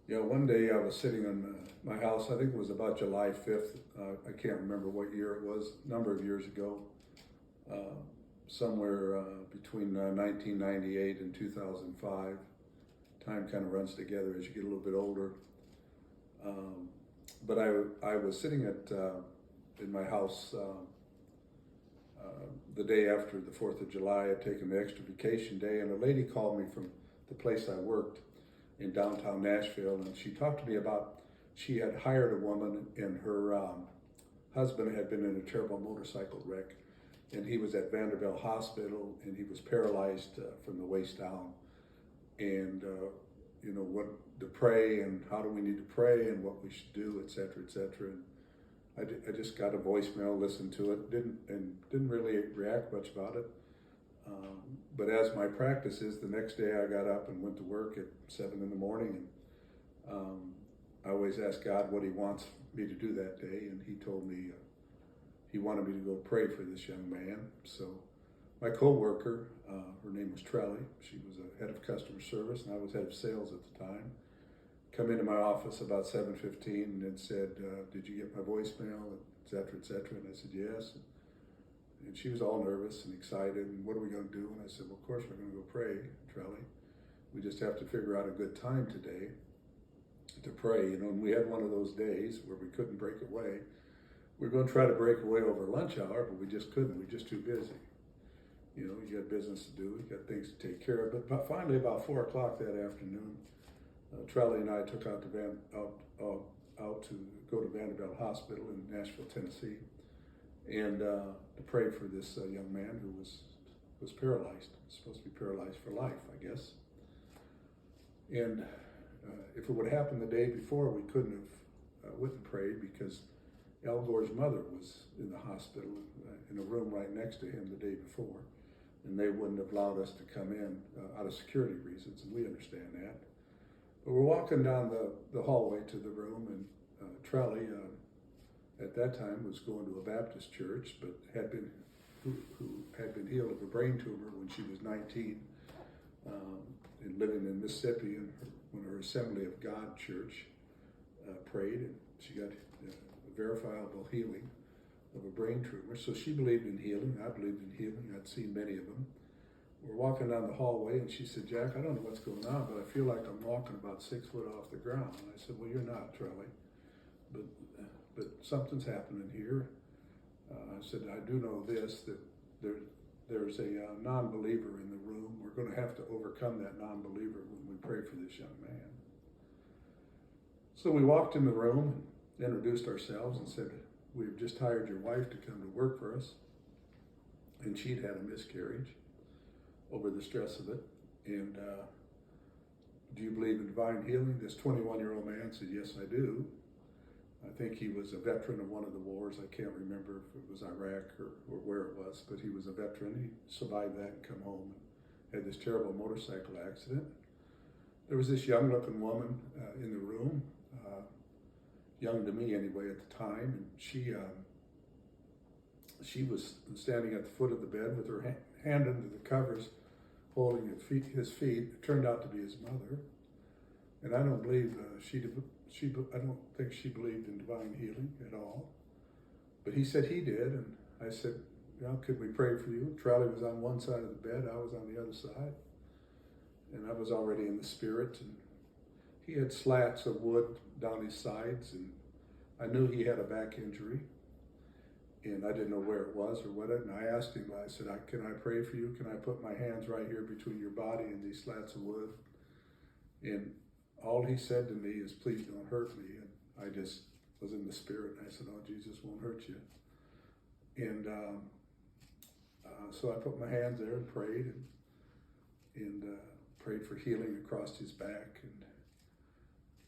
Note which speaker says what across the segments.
Speaker 1: Yeah, one day I was sitting in my house. I think it was about July 5th. I can't remember what year it was, a number of years ago, uh, somewhere between 1998 and 2005. Time kind of runs together as you get a little bit older. Um, but I was sitting in my house the day after the 4th of July. I'd taken the extra vacation day, and a lady called me from the place I worked in downtown Nashville, and she talked to me about she had hired a woman, and her husband had been in a terrible motorcycle wreck, and he was at Vanderbilt Hospital, and he was paralyzed from the waist down, and what to pray, and how do we need to pray, and what we should do, etc., etc. And I just got a voicemail, listened to it, didn't really react much about it. But as my practice is, the next day I got up and went to work at 7 in the morning, and I always ask God what He wants me to do that day, and He told me He wanted me to go pray for this young man. So my co-worker, her name was Trelly. She was a head of customer service, and I was head of sales at the time. Come into my office about 7:15 and said, "Did you get my voicemail?" et cetera, et cetera. And I said, "Yes." And she was all nervous and excited. And what are we going to do? And I said, "Well, of course we're going to go pray, Trelly. We just have to figure out a good time today to pray." And we had one of those days where we couldn't break away. We were going to try to break away over lunch hour, but we just couldn't. We were just too busy. You got business to do. You got things to take care of. But finally, about 4 o'clock that afternoon, Trelly and I took out to go to Vanderbilt Hospital in Nashville, Tennessee, and to pray for this young man who was paralyzed. Supposed to be paralyzed for life, I guess. And if it would have happened the day before, we couldn't have went and prayed, because Al Gore's mother was in the hospital in a room right next to him the day before, and they wouldn't have allowed us to come in out of security reasons, and we understand that. But we're walking down the hallway to the room, and Trelly, at that time, was going to a Baptist church, but who had been healed of a brain tumor when she was 19, and living in Mississippi, and when her Assembly of God church prayed, and she got verifiable healing of a brain tumor. So she believed in healing. I believed in healing. I'd seen many of them. We're walking down the hallway, and she said, "Jack, I don't know what's going on, but I feel like I'm walking about 6 foot off the ground." And I said, "Well, you're not, Trelly, but something's happening here." I said, "I do know this, that there's a non-believer in the room. We're going to have to overcome that non-believer when we pray for this young man." So we walked in the room and introduced ourselves and said, "We've just hired your wife to come to work for us, and she'd had a miscarriage over the stress of it. And do you believe in divine healing?" This 21-year-old man said, "Yes, I do." I think he was a veteran of one of the wars. I can't remember if it was Iraq or where it was, but he was a veteran. He survived that and come home and had this terrible motorcycle accident. There was this young-looking woman in the room, young to me anyway at the time, and she was standing at the foot of the bed with her hand under the covers, holding his feet. It turned out to be his mother, and I don't believe I don't think she believed in divine healing at all. But he said he did, and I said, "Could we pray for you?" Charlie was on one side of the bed, I was on the other side, and I was already in the spirit, and he had slats of wood down his sides, and I knew he had a back injury, and I didn't know where it was or what. And I asked him, I said, "Can I pray for you? Can I put my hands right here between your body and these slats of wood?" And all he said to me is, "Please don't hurt me." And I just was in the spirit, and I said, "Oh, Jesus won't hurt you." And so I put my hands there and prayed, and prayed for healing across his back.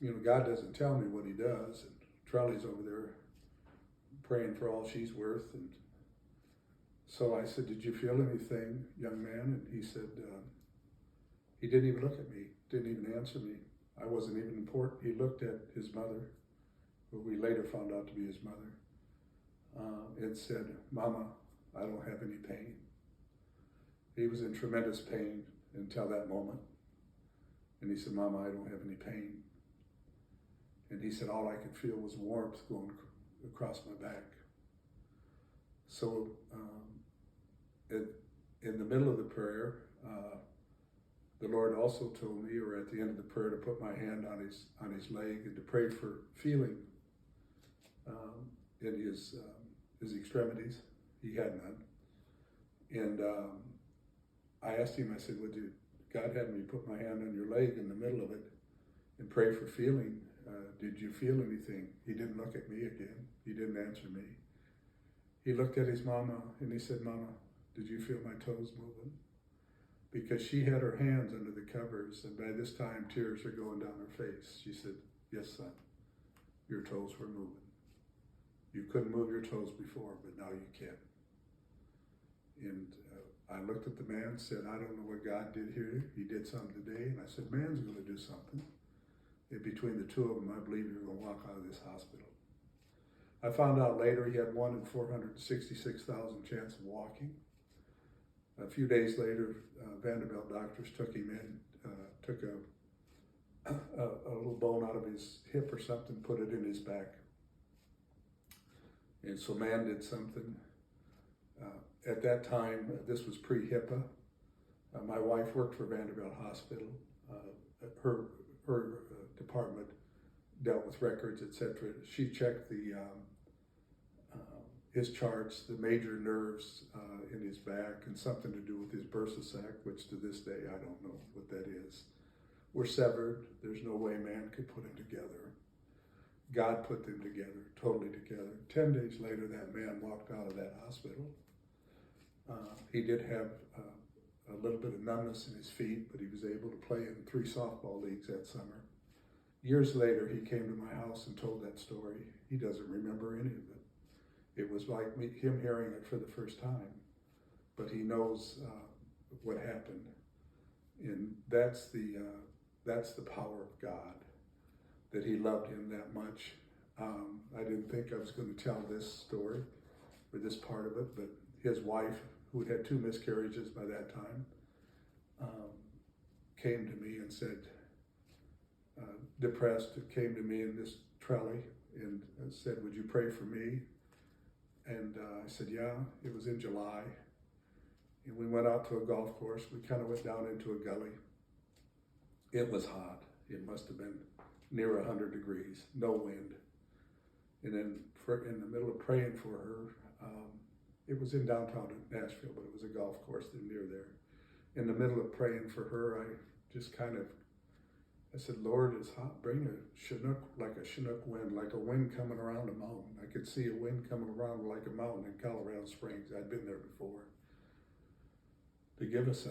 Speaker 1: And God doesn't tell me what He does. And Charlie's over there praying for all she's worth. And so I said, "Did you feel anything, young man?" And he said, he didn't even look at me, didn't even answer me. I wasn't even important. He looked at his mother, who we later found out to be his mother, and said, "Mama, I don't have any pain." He was in tremendous pain until that moment. And he said, "Mama, I don't have any pain." And he said all I could feel was warmth going across my back. So in the middle of the prayer, the Lord also told me, or at the end of the prayer, to put my hand on his leg and to pray for feeling in his extremities. He had none. And I asked him, I said, God had me put my hand on your leg in the middle of it and pray for feeling. Did you feel anything? He didn't look at me again. He didn't answer me. He looked at his mama and he said, Mama, did you feel my toes moving? Because she had her hands under the covers, and by this time tears are going down her face. She said, yes, son, your toes were moving. You couldn't move your toes before, but now you can. And I looked at the man and said, I don't know what God did here. He did something today. And I said, man's going to do something. And between the two of them, I believe you're going to walk out of this hospital. I found out later he had 1 in 466,000 chance of walking. A few days later, Vanderbilt doctors took him in, took a little bone out of his hip or something, put it in his back. And so man did something. At that time, this was pre-HIPAA. My wife worked for Vanderbilt Hospital. Her department dealt with records, etc. She checked his charts, the major nerves in his back, and something to do with his bursa sac, which to this day I don't know what that is, were severed. There's no way man could put them together. God put them together, totally together. 10 days later, that man walked out of that hospital. He did have a little bit of numbness in his feet, but he was able to play in 3 softball leagues that summer. Years later, he came to my house and told that story. He doesn't remember any of it. It was like him hearing it for the first time, but he knows what happened. And that's the power of God, that he loved him that much. I didn't think I was going to tell this story or this part of it, but his wife, who had 2 miscarriages by that time, came to me and said, depressed, came to me in this trolley and said, would you pray for me? And I said, yeah. It was in July. And we went out to a golf course. We kind of went down into a gully. It was hot. It must have been near 100 degrees, no wind. And then in the middle of praying for her, it was in downtown Nashville, but it was a golf course near there. In the middle of praying for her, I said, Lord, it's hot. Bring a Chinook, like a Chinook wind, like a wind coming around a mountain. I could see a wind coming around like a mountain in Colorado Springs. I'd been there before. To give us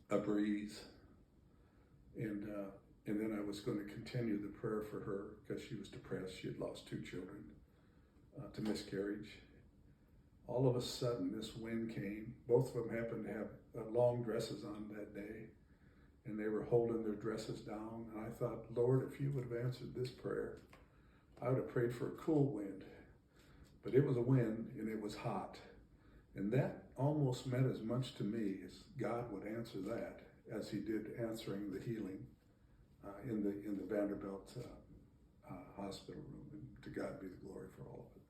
Speaker 1: a breeze. And then I was going to continue the prayer for her because she was depressed. She had lost 2 children to miscarriage. All of a sudden, this wind came. Both of them happened to have long dresses on that day, and they were holding their dresses down. And I thought, Lord, if you would have answered this prayer, I would have prayed for a cool wind. But it was a wind, and it was hot. And that almost meant as much to me as God would answer that as he did answering the healing in the Vanderbilt hospital room. And to God be the glory for all of it.